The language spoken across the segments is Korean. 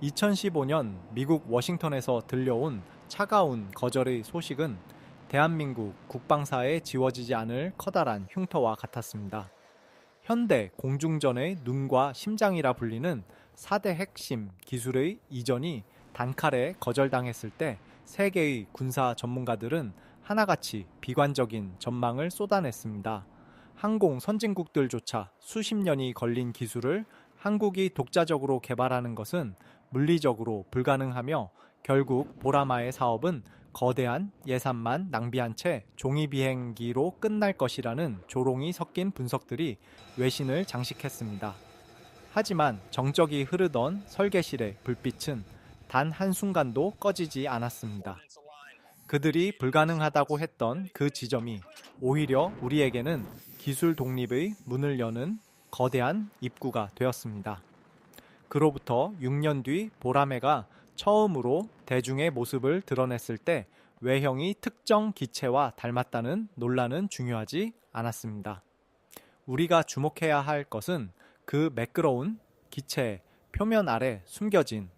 2015년 미국 워싱턴에서 들려온 차가운 거절의 소식은 대한민국 국방사에 지워지지 않을 커다란 흉터와 같았습니다. 현대 공중전의 눈과 심장이라 불리는 4대 핵심 기술의 이전이 단칼에 거절당했을 때 세계의 군사 전문가들은 하나같이 비관적인 전망을 쏟아냈습니다. 항공 선진국들조차 수십 년이 걸린 기술을 한국이 독자적으로 개발하는 것은 물리적으로 불가능하며 결국 보라마의 사업은 거대한 예산만 낭비한 채 종이 비행기로 끝날 것이라는 조롱이 섞인 분석들이 외신을 장식했습니다. 하지만 정적이 흐르던 설계실의 불빛은 단 한순간도 꺼지지 않았습니다. 그들이 불가능하다고 했던 그 지점이 오히려 우리에게는 기술 독립의 문을 여는 거대한 입구가 되었습니다. 그로부터 6년 뒤 보라매가 처음으로 대중의 모습을 드러냈을 때 외형이 특정 기체와 닮았다는 논란은 중요하지 않았습니다. 우리가 주목해야 할 것은 그 매끄러운 기체의 표면 아래 숨겨진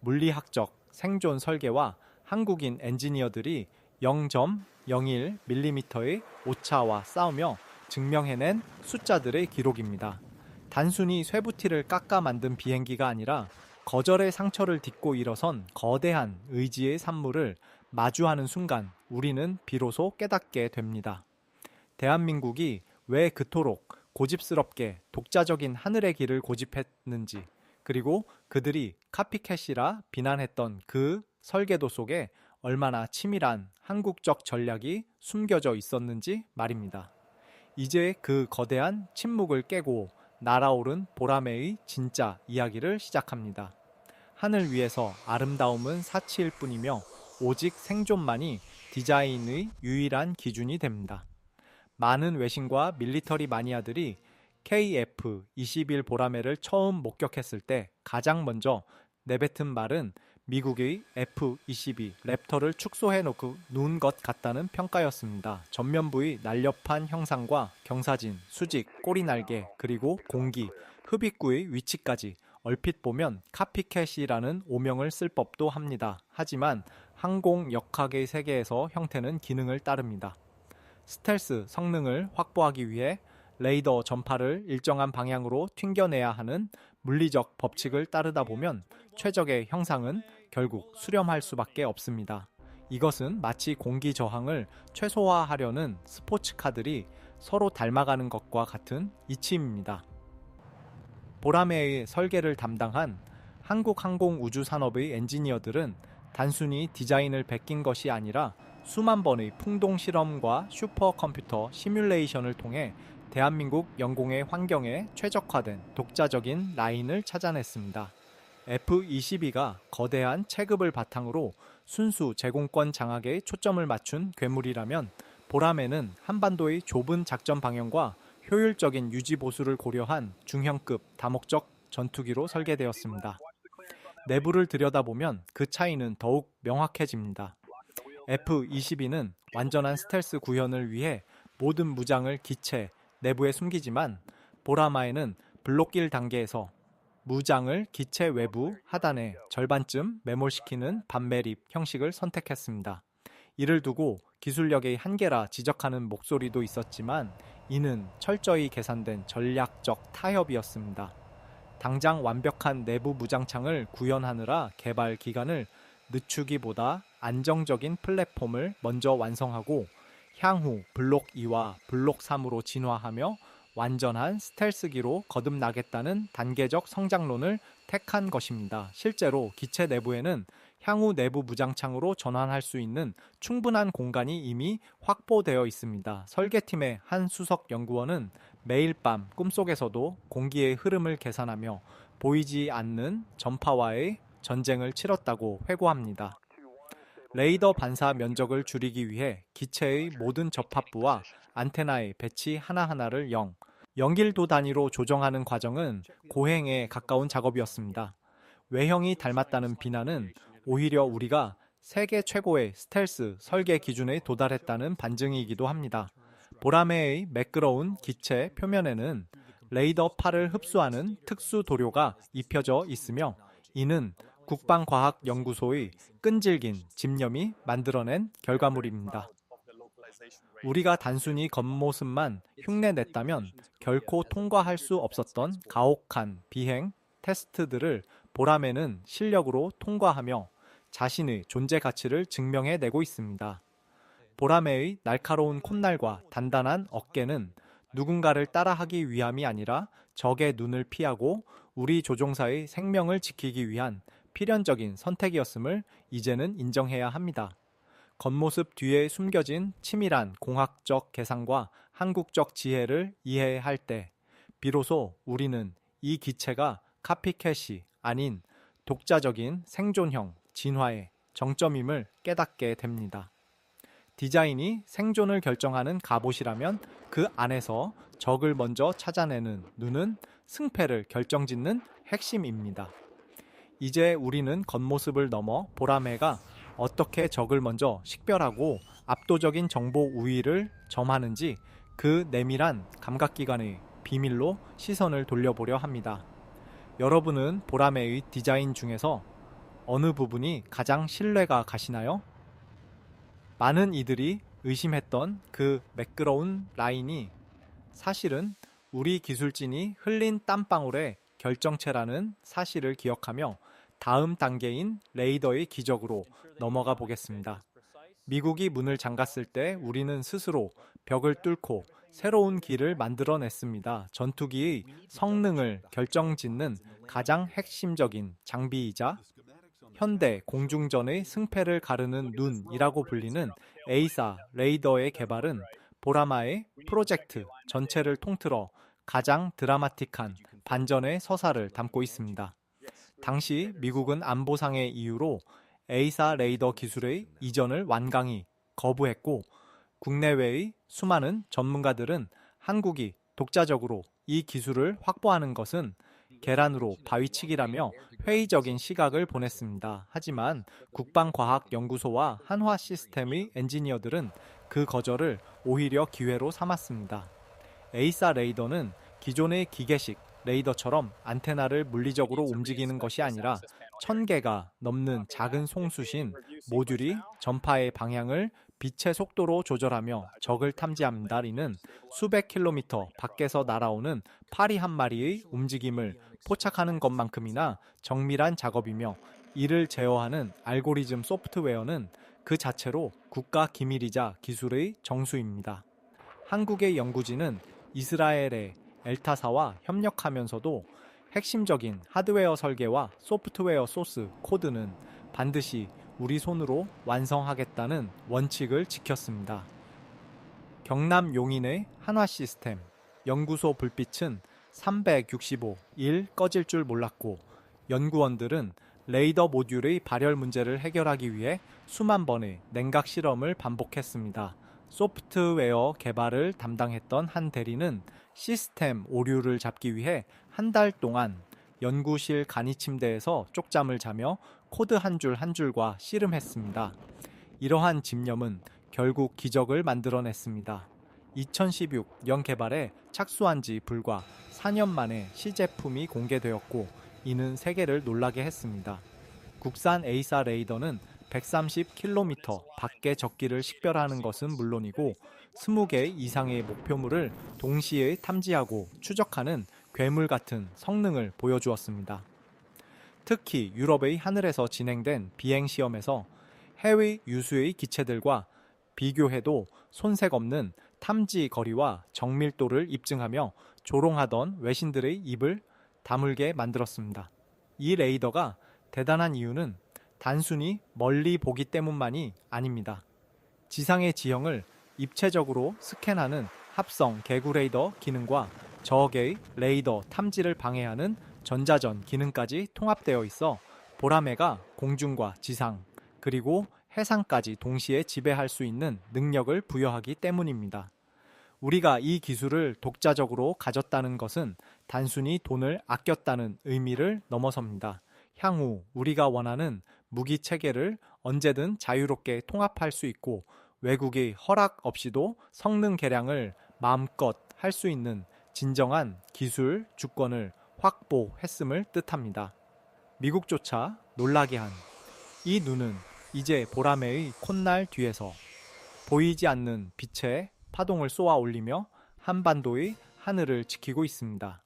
물리학적 생존 설계와 한국인 엔지니어들이 0.01mm의 오차와 싸우며 증명해낸 숫자들의 기록입니다. 단순히 쇠부티를 깎아 만든 비행기가 아니라 거절의 상처를 딛고 일어선 거대한 의지의 산물을 마주하는 순간 우리는 비로소 깨닫게 됩니다. 대한민국이 왜 그토록 고집스럽게 독자적인 하늘의 길을 고집했는지, 그리고 그들이 카피캣이라 비난했던 그 설계도 속에 얼마나 치밀한 한국적 전략이 숨겨져 있었는지 말입니다. 이제 그 거대한 침묵을 깨고 날아오른 보라매의 진짜 이야기를 시작합니다. 하늘 위에서 아름다움은 사치일 뿐이며 오직 생존만이 디자인의 유일한 기준이 됩니다. 많은 외신과 밀리터리 마니아들이 KF-21 보라매를 처음 목격했을 때 가장 먼저 내뱉은 말은 미국의 F-22 랩터를 축소해 놓은 것 같다는 평가였습니다. 전면부의 날렵한 형상과 경사진, 수직, 꼬리날개, 그리고 공기, 흡입구의 위치까지 얼핏 보면 카피캣이라는 오명을 쓸 법도 합니다. 하지만 항공 역학의 세계에서 형태는 기능을 따릅니다. 스텔스 성능을 확보하기 위해 레이더 전파를 일정한 방향으로 튕겨내야 하는 물리적 법칙을 따르다 보면 최적의 형상은 결국 수렴할 수밖에 없습니다. 이것은 마치 공기 저항을 최소화하려는 스포츠카들이 서로 닮아가는 것과 같은 이치입니다. 보라매의 설계를 담당한 한국항공우주산업의 엔지니어들은 단순히 디자인을 베낀 것이 아니라 수만 번의 풍동 실험과 슈퍼컴퓨터 시뮬레이션을 통해 대한민국 영공의 환경에 최적화된 독자적인 라인을 찾아냈습니다. F-22가 거대한 체급을 바탕으로 순수 제공권 장악에 초점을 맞춘 괴물이라면 보라매는 한반도의 좁은 작전 방향과 효율적인 유지 보수를 고려한 중형급 다목적 전투기로 설계되었습니다. 내부를 들여다보면 그 차이는 더욱 명확해집니다. F-22는 완전한 스텔스 구현을 위해 모든 무장을 기체 내부에 숨기지만 보라마에는 블록길 단계에서 무장을 기체 외부 하단에 절반쯤 매몰시키는 반매립 형식을 선택했습니다. 이를 두고 기술력의 한계라 지적하는 목소리도 있었지만 이는 철저히 계산된 전략적 타협이었습니다. 당장 완벽한 내부 무장창을 구현하느라 개발 기간을 늦추기보다 안정적인 플랫폼을 먼저 완성하고 향후 블록 2와 블록 3으로 진화하며 완전한 스텔스기로 거듭나겠다는 단계적 성장론을 택한 것입니다. 실제로 기체 내부에는 향후 내부 무장창으로 전환할 수 있는 충분한 공간이 이미 확보되어 있습니다. 설계팀의 한 수석 연구원은 매일 밤 꿈속에서도 공기의 흐름을 계산하며 보이지 않는 전파와의 전쟁을 치렀다고 회고합니다. 레이더 반사 면적을 줄이기 위해 기체의 모든 접합부와 안테나의 배치 하나하나를 0길도 단위로 조정하는 과정은 고행에 가까운 작업이었습니다. 외형이 닮았다는 비난은 오히려 우리가 세계 최고의 스텔스 설계 기준에 도달했다는 반증이기도 합니다. 보라매의 매끄러운 기체 표면에는 레이더 파를 흡수하는 특수 도료가 입혀져 있으며 이는 국방과학연구소의 끈질긴 집념이 만들어낸 결과물입니다. 우리가 단순히 겉모습만 흉내냈다면 결코 통과할 수 없었던 가혹한 비행 테스트들을 보라매는 실력으로 통과하며 자신의 존재 가치를 증명해내고 있습니다. 보라매의 날카로운 콧날과 단단한 어깨는 누군가를 따라하기 위함이 아니라 적의 눈을 피하고 우리 조종사의 생명을 지키기 위한 필연적인 선택이었음을 이제는 인정해야 합니다. 겉모습 뒤에 숨겨진 치밀한 공학적 계산과 한국적 지혜를 이해할 때 비로소 우리는 이 기체가 카피캣이 아닌 독자적인 생존형 진화의 정점임을 깨닫게 됩니다. 디자인이 생존을 결정하는 갑옷이라면 그 안에서 적을 먼저 찾아내는 눈은 승패를 결정짓는 핵심입니다. 이제 우리는 겉모습을 넘어 보라매가 어떻게 적을 먼저 식별하고 압도적인 정보 우위를 점하는지 그 내밀한 감각기관의 비밀로 시선을 돌려보려 합니다. 여러분은 보라매의 디자인 중에서 어느 부분이 가장 신뢰가 가시나요? 많은 이들이 의심했던 그 매끄러운 라인이 사실은 우리 기술진이 흘린 땀방울의 결정체라는 사실을 기억하며 다음 단계인 레이더의 기적으로 넘어가 보겠습니다. 미국이 문을 잠갔을 때 우리는 스스로 벽을 뚫고 새로운 길을 만들어냈습니다. 전투기의 성능을 결정짓는 가장 핵심적인 장비이자 현대 공중전의 승패를 가르는 눈이라고 불리는 에이사 레이더의 개발은 보라마의 프로젝트 전체를 통틀어 가장 드라마틱한 반전의 서사를 담고 있습니다. 당시 미국은 안보상의 이유로 에이사 레이더 기술의 이전을 완강히 거부했고 국내외의 수많은 전문가들은 한국이 독자적으로 이 기술을 확보하는 것은 계란으로 바위치기라며 회의적인 시각을 보냈습니다. 하지만 국방과학연구소와 한화시스템의 엔지니어들은 그 거절을 오히려 기회로 삼았습니다. 에이사 레이더는 기존의 기계식 레이더처럼 안테나를 물리적으로 움직이는 것이 아니라 1000개가 넘는 작은 송수신 모듈이 전파의 방향을 빛의 속도로 조절하며 적을 탐지합니다. 이는 수백 킬로미터 밖에서 날아오는 파리 한 마리의 움직임을 포착하는 것만큼이나 정밀한 작업이며 이를 제어하는 알고리즘 소프트웨어는 그 자체로 국가 기밀이자 기술의 정수입니다. 한국의 연구진은 이스라엘의 엘타사와 협력하면서도 핵심적인 하드웨어 설계와 소프트웨어 소스 코드는 반드시 우리 손으로 완성하겠다는 원칙을 지켰습니다. 경남 용인의 한화시스템 연구소 불빛은 365일 꺼질 줄 몰랐고 연구원들은 레이더 모듈의 발열 문제를 해결하기 위해 수만 번의 냉각 실험을 반복했습니다. 소프트웨어 개발을 담당했던 한 대리는 시스템 오류를 잡기 위해 한 달 동안 연구실 간이 침대에서 쪽잠을 자며 코드 한 줄 한 줄과 씨름했습니다. 이러한 집념은 결국 기적을 만들어냈습니다. 2016년 개발에 착수한 지 불과 4년 만에 시제품이 공개되었고 이는 세계를 놀라게 했습니다. 국산 에이사 레이더는 130km 밖의 적기를 식별하는 것은 물론이고 20개 이상의 목표물을 동시에 탐지하고 추적하는 괴물 같은 성능을 보여주었습니다. 특히 유럽의 하늘에서 진행된 비행시험에서 해외 유수의 기체들과 비교해도 손색 없는 탐지 거리와 정밀도를 입증하며 조롱하던 외신들의 입을 다물게 만들었습니다. 이 레이더가 대단한 이유는 단순히 멀리 보기 때문만이 아닙니다. 지상의 지형을 입체적으로 스캔하는 합성 개구 레이더 기능과 적의 레이더 탐지를 방해하는 전자전 기능까지 통합되어 있어 보라매가 공중과 지상 그리고 해상까지 동시에 지배할 수 있는 능력을 부여하기 때문입니다. 우리가 이 기술을 독자적으로 가졌다는 것은 단순히 돈을 아꼈다는 의미를 넘어섭니다. 향후 우리가 원하는 무기 체계를 언제든 자유롭게 통합할 수 있고 외국의 허락 없이도 성능 개량을 마음껏 할 수 있는 진정한 기술 주권을 확보했음을 뜻합니다. 미국조차 놀라게 한 이 눈은 이제 보라매의 콧날 뒤에서 보이지 않는 빛의 파동을 쏘아 올리며 한반도의 하늘을 지키고 있습니다.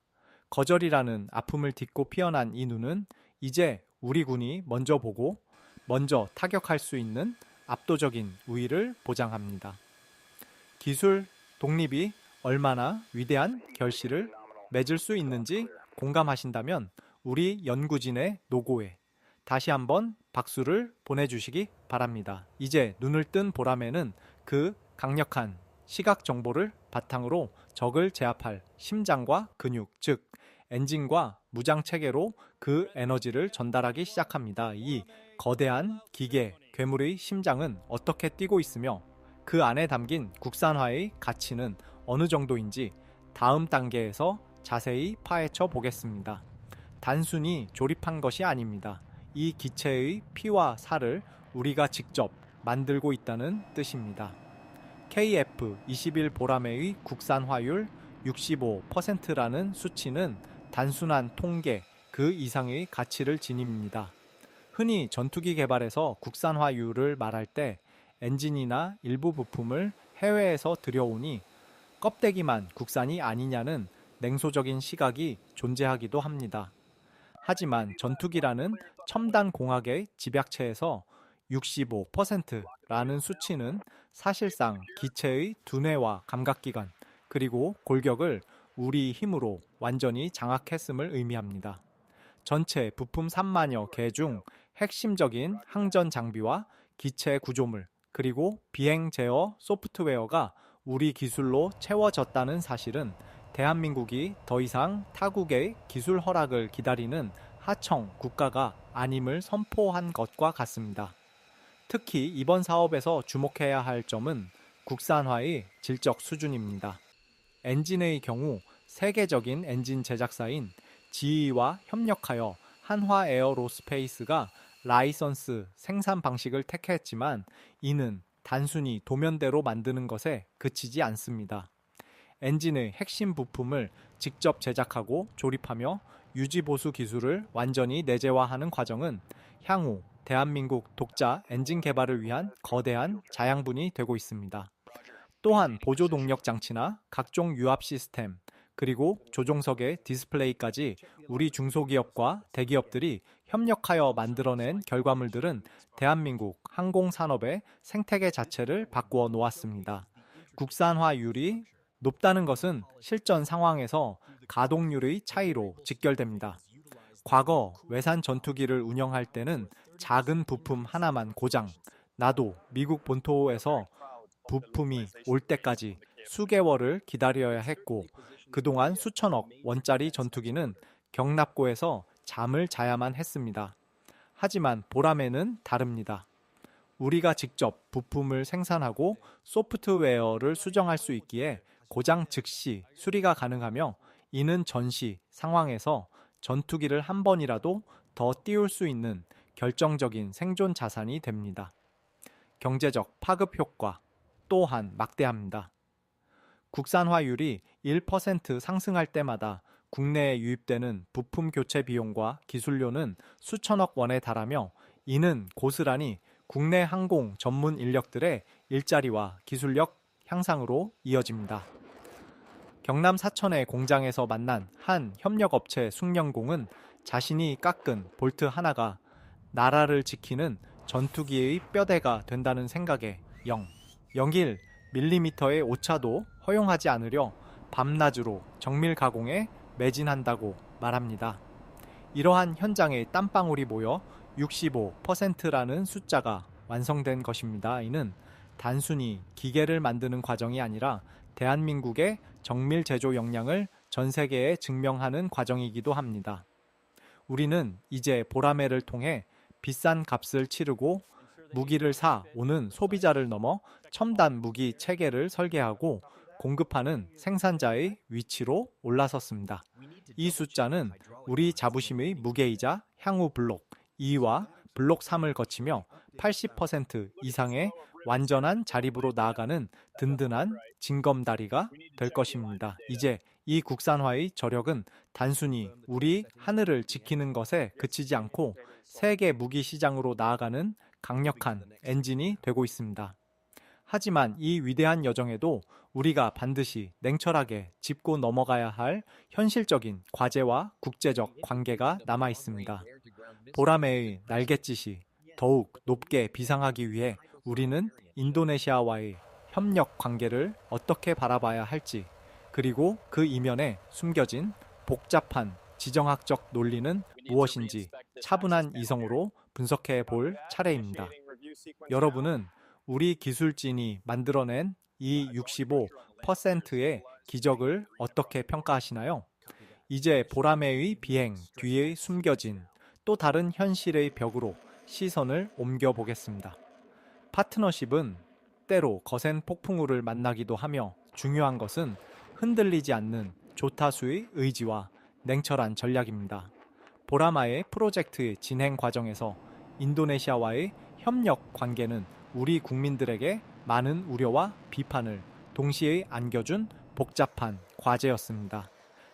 거절이라는 아픔을 딛고 피어난 이 눈은 이제 우리 군이 먼저 보고 먼저 타격할 수 있는 압도적인 우위를 보장합니다. 기술 독립이 얼마나 위대한 결실을 맺을 수 있는지 공감하신다면 우리 연구진의 노고에 다시 한번 박수를 보내주시기 바랍니다. 이제 눈을 뜬 보라매는 그 강력한 시각 정보를 바탕으로 적을 제압할 심장과 근육, 즉 엔진과 무장 체계로 그 에너지를 전달하기 시작합니다. 이 거대한 기계, 괴물의 심장은 어떻게 뛰고 있으며 그 안에 담긴 국산화의 가치는 어느 정도인지 다음 단계에서 자세히 파헤쳐 보겠습니다. 단순히 조립한 것이 아닙니다. 이 기체의 피와 살을 우리가 직접 만들고 있다는 뜻입니다. KF-21 보라매의 국산화율 65%라는 수치는 단순한 통계 그 이상의 가치를 지닙니다. 흔히 전투기 개발에서 국산화율을 말할 때 엔진이나 일부 부품을 해외에서 들여오니 껍데기만 국산이 아니냐는 냉소적인 시각이 존재하기도 합니다. 하지만 전투기라는 첨단 공학의 집약체에서 65%라는 수치는 사실상 기체의 두뇌와 감각기관 그리고 골격을 우리 힘으로 완전히 장악했음을 의미합니다. 전체 부품 3만여 개 중 핵심적인 항전 장비와 기체 구조물 그리고 비행 제어 소프트웨어가 우리 기술로 채워졌다는 사실은 대한민국이 더 이상 타국의 기술 허락을 기다리는 하청 국가가 아님을 선포한 것과 같습니다. 특히 이번 사업에서 주목해야 할 점은 국산화의 질적 수준입니다. 엔진의 경우 세계적인 엔진 제작사인 GE와 협력하여 한화 에어로스페이스가 라이선스 생산 방식을 택했지만 이는 단순히 도면대로 만드는 것에 그치지 않습니다. 엔진의 핵심 부품을 직접 제작하고 조립하며 유지보수 기술을 완전히 내재화하는 과정은 향후 대한민국 독자 엔진 개발을 위한 거대한 자양분이 되고 있습니다. 또한 보조 동력 장치나 각종 유압 시스템, 그리고 조종석의 디스플레이까지 우리 중소기업과 대기업들이 협력하여 만들어낸 결과물들은 대한민국 항공산업의 생태계 자체를 바꾸어 놓았습니다. 국산화율이 높다는 것은 실전 상황에서 가동률의 차이로 직결됩니다. 과거 외산 전투기를 운영할 때는 작은 부품 하나만 고장, 나도 미국 본토에서 부품이 올 때까지 수개월을 기다려야 했고 그동안 수천억 원짜리 전투기는 경납고에서 잠을 자야만 했습니다. 하지만 보라매는 다릅니다. 우리가 직접 부품을 생산하고 소프트웨어를 수정할 수 있기에 고장 즉시 수리가 가능하며 이는 전시 상황에서 전투기를 한 번이라도 더 띄울 수 있는 결정적인 생존 자산이 됩니다. 경제적 파급 효과 또한 막대합니다. 국산화율이 1% 상승할 때마다 국내에 유입되는 부품 교체 비용과 기술료는 수천억 원에 달하며 이는 고스란히 국내 항공 전문 인력들의 일자리와 기술력 향상으로 이어집니다. 경남 사천의 공장에서 만난 한 협력업체 숙련공은 자신이 깎은 볼트 하나가 나라를 지키는 전투기의 뼈대가 된다는 생각에 0.01mm의 오차도 허용하지 않으려 밤낮으로 정밀 가공에 매진한다고 말합니다. 이러한 현장에 땀방울이 모여 65%라는 숫자가 완성된 것입니다. 이는 단순히 기계를 만드는 과정이 아니라 대한민국의 정밀 제조 역량을 전 세계에 증명하는 과정이기도 합니다. 우리는 이제 보라매를 통해 비싼 값을 치르고 무기를 사 오는 소비자를 넘어 첨단 무기 체계를 설계하고 공급하는 생산자의 위치로 올라섰습니다. 이 숫자는 우리 자부심의 무게이자 향후 블록 2와 블록 3을 거치며 80% 이상의 완전한 자립으로 나아가는 든든한 징검다리가 될 것입니다. 이제 이 국산화의 저력은 단순히 우리 하늘을 지키는 것에 그치지 않고 세계 무기 시장으로 나아가는 강력한 엔진이 되고 있습니다. 하지만 이 위대한 여정에도 우리가 반드시 냉철하게 짚고 넘어가야 할 현실적인 과제와 국제적 관계가 남아 있습니다. 보라매의 날갯짓이 더욱 높게 비상하기 위해 우리는 인도네시아와의 협력 관계를 어떻게 바라봐야 할지, 그리고 그 이면에 숨겨진 복잡한 지정학적 논리는 무엇인지 차분한 이성으로 분석해 볼 차례입니다. 여러분은 우리 기술진이 만들어낸 이 65%의 기적을 어떻게 평가하시나요? 이제 보라매의 비행 뒤에 숨겨진 또 다른 현실의 벽으로 시선을 옮겨 보겠습니다. 파트너십은 때로 거센 폭풍우를 만나기도 하며 중요한 것은 흔들리지 않는 조타수의 의지와 냉철한 전략입니다. 보라마의 프로젝트 진행 과정에서 인도네시아와의 협력 관계는 우리 국민들에게 많은 우려와 비판을 동시에 안겨준 복잡한 과제였습니다.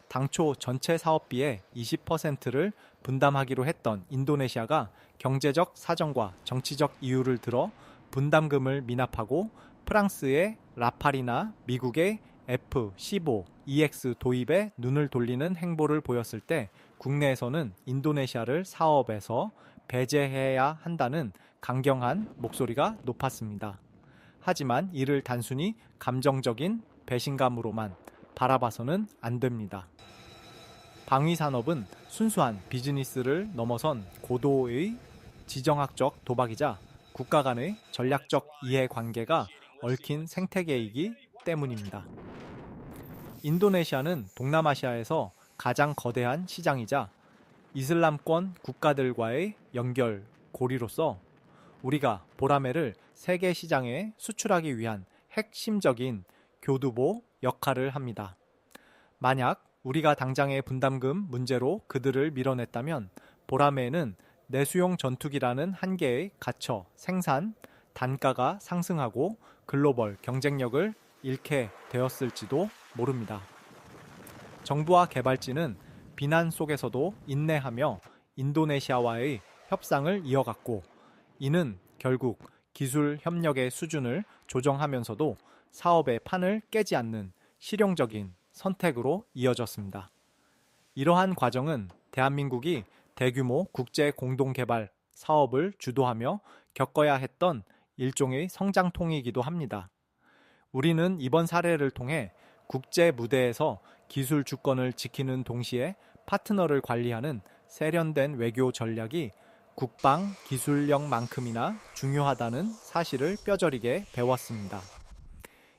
당초 전체 사업비의 20%를 분담하기로 했던 인도네시아가 경제적 사정과 정치적 이유를 들어 분담금을 미납하고 프랑스의 라팔이나 미국의 F-15EX 도입에 눈을 돌리는 행보를 보였을 때 국내에서는 인도네시아를 사업에서 배제해야 한다는 강경한 목소리가 높았습니다. 하지만 이를 단순히 감정적인 배신감으로만 바라봐서는 안 됩니다. 방위산업은 순수한 비즈니스를 넘어선 고도의 지정학적 도박이자 국가 간의 전략적 이해관계가 얽힌 생태계이기 때문입니다. 인도네시아는 동남아시아에서 가장 거대한 시장이자 이슬람권 국가들과의 연결 고리로서 우리가 보라매를 세계 시장에 수출하기 위한 핵심적인 교두보 역할을 합니다. 만약 우리가 당장의 분담금 문제로 그들을 밀어냈다면 보라매는 내수용 전투기라는 한계에 갇혀 생산 단가가 상승하고 글로벌 경쟁력을 잃게 되었을지도 모릅니다. 정부와 개발진은 비난 속에서도 인내하며 인도네시아와의 협상을 이어갔고, 이는 결국 기술 협력의 수준을 조정하면서도 사업의 판을 깨지 않는 실용적인 선택으로 이어졌습니다. 이러한 과정은 대한민국이 대규모 국제 공동개발 사업을 주도하며 겪어야 했던 일종의 성장통이기도 합니다. 우리는 이번 사례를 통해 국제 무대에서 기술 주권을 지키는 동시에 파트너를 관리하는 세련된 외교 전략이 국방 기술력만큼이나 중요하다는 사실을 뼈저리게 배웠습니다.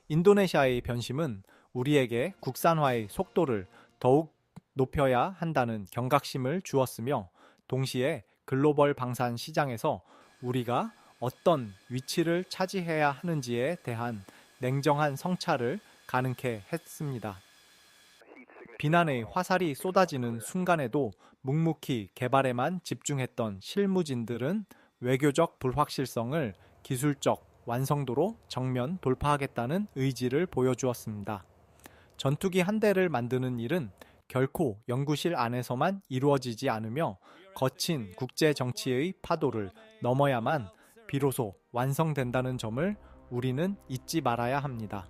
인도네시아의 변심은 우리에게 국산화의 속도를 더욱 높여야 한다는 경각심을 주었으며, 동시에 글로벌 방산 시장에서 우리가 어떤 위치를 차지해야 하는지에 대한 냉정한 성찰을 가능케 했습니다. 비난의 화살이 쏟아지는 순간에도 묵묵히 개발에만 집중했던 실무진들은 외교적 불확실성을 기술적 완성도로 정면 돌파하겠다는 의지를 보여주었습니다. 전투기 한 대를 만드는 일은 결코 연구실 안에서만 이루어지지 않으며 거친 국제 정치의 파도를 넘어야만 비로소 완성된다는 점을 우리는 잊지 말아야 합니다.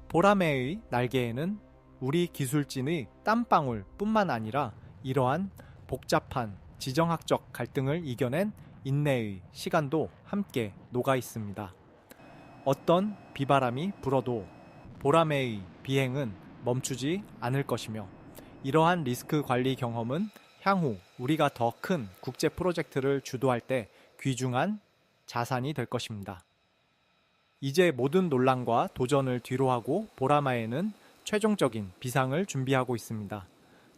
보라매의 날개에는 우리 기술진의 땀방울 뿐만 아니라 이러한 복잡한 지정학적 갈등을 이겨낸 인내의 시간도 함께 녹아 있습니다. 어떤 비바람이 불어도 보라매의 비행은 멈추지 않을 것이며, 이러한 리스크 관리 경험은 향후 우리가 더 큰 국제 프로젝트를 주도할 때 귀중한 자산이 될 것입니다. 이제 모든 논란과 도전을 뒤로하고 보라매에는 최종적인 비상을 준비하고 있습니다.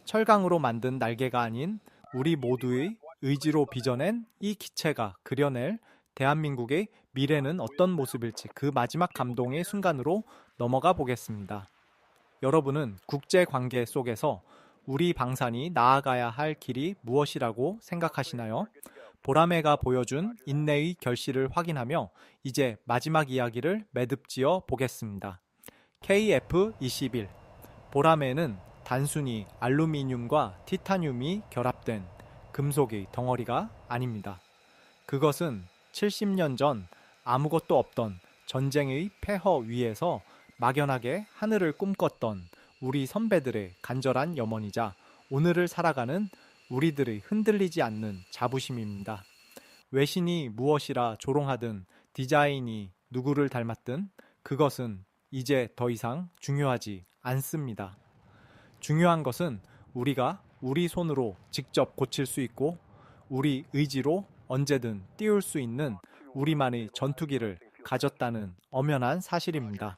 철강으로 만든 날개가 아닌 우리 모두의 의지로 빚어낸 이 기체가 그려낼 대한민국의 미래는 어떤 모습일지, 그 마지막 감동의 순간으로 넘어가 보겠습니다. 여러분은 국제관계 속에서 우리 방산이 나아가야 할 길이 무엇이라고 생각하시나요? 보라매가 보여준 인내의 결실을 확인하며 이제 마지막 이야기를 매듭지어 보겠습니다. KF-21 보라매는 단순히 알루미늄과 티타늄이 결합된 금속의 덩어리가 아닙니다. 그것은 70년 전 아무것도 없던 전쟁의 폐허 위에서 막연하게 하늘을 꿈꿨던 우리 선배들의 간절한 염원이자 오늘을 살아가는 우리들의 흔들리지 않는 자부심입니다. 외신이 무엇이라 조롱하든 디자인이 누구를 닮았든 그것은 이제 더 이상 중요하지 않습니다. 중요한 것은 우리가 우리 손으로 직접 고칠 수 있고 우리 의지로 언제든 띄울 수 있는 우리만의 전투기를 가졌다는 엄연한 사실입니다.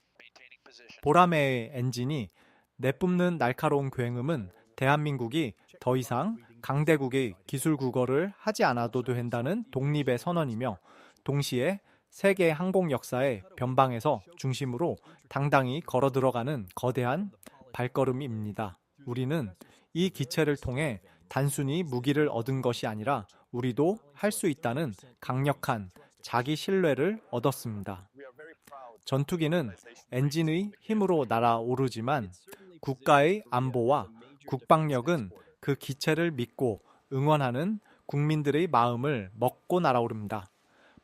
보라매의 엔진이 내뿜는 날카로운 굉음은 대한민국이 더 이상 강대국의 기술 국어를 하지 않아도 된다는 독립의 선언이며 동시에 세계 항공 역사의 변방에서 중심으로 당당히 걸어 들어가는 거대한 발걸음입니다. 우리는 이 기체를 통해 단순히 무기를 얻은 것이 아니라 우리도 할 수 있다는 강력한 자기 신뢰를 얻었습니다. 전투기는 엔진의 힘으로 날아오르지만 국가의 안보와 국방력은 그 기체를 믿고 응원하는 국민들의 마음을 먹고 날아오릅니다.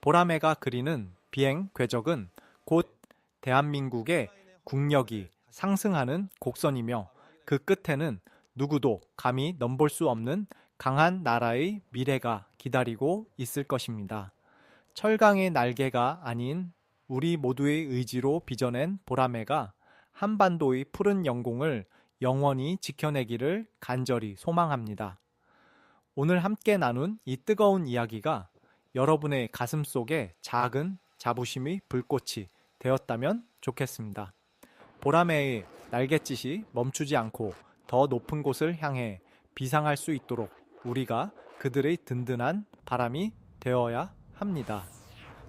보라매가 그리는 비행 궤적은 곧 대한민국의 국력이 상승하는 곡선이며 그 끝에는 누구도 감히 넘볼 수 없는 강한 나라의 미래가 기다리고 있을 것입니다. 철강의 날개가 아닌 우리 모두의 의지로 빚어낸 보라매가 한반도의 푸른 영공을 영원히 지켜내기를 간절히 소망합니다. 오늘 함께 나눈 이 뜨거운 이야기가 여러분의 가슴 속에 작은 자부심의 불꽃이 되었다면 좋겠습니다. 보라매의 날갯짓이 멈추지 않고 더 높은 곳을 향해 비상할 수 있도록 우리가 그들의 든든한 바람이 되어야 합니다.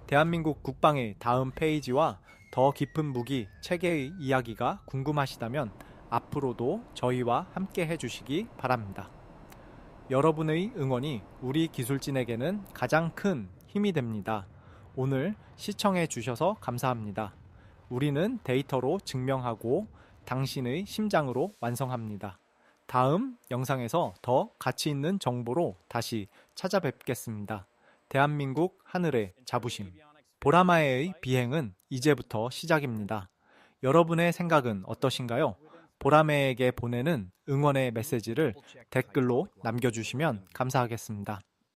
대한민국 국방의 다음 페이지와 더 깊은 무기 체계의 이야기가 궁금하시다면 앞으로도 저희와 함께 해주시기 바랍니다. 여러분의 응원이 우리 기술진에게는 가장 큰 힘이 됩니다. 오늘 시청해 주셔서 감사합니다. 우리는 데이터로 증명하고 당신의 심장으로 완성합니다. 다음 영상에서 더 가치 있는 정보로 다시 찾아뵙겠습니다. 대한민국 하늘의 자부심. 보라매의 비행은 이제부터 시작입니다. 여러분의 생각은 어떠신가요? 보라매에게 보내는 응원의 메시지를 댓글로 남겨주시면 감사하겠습니다.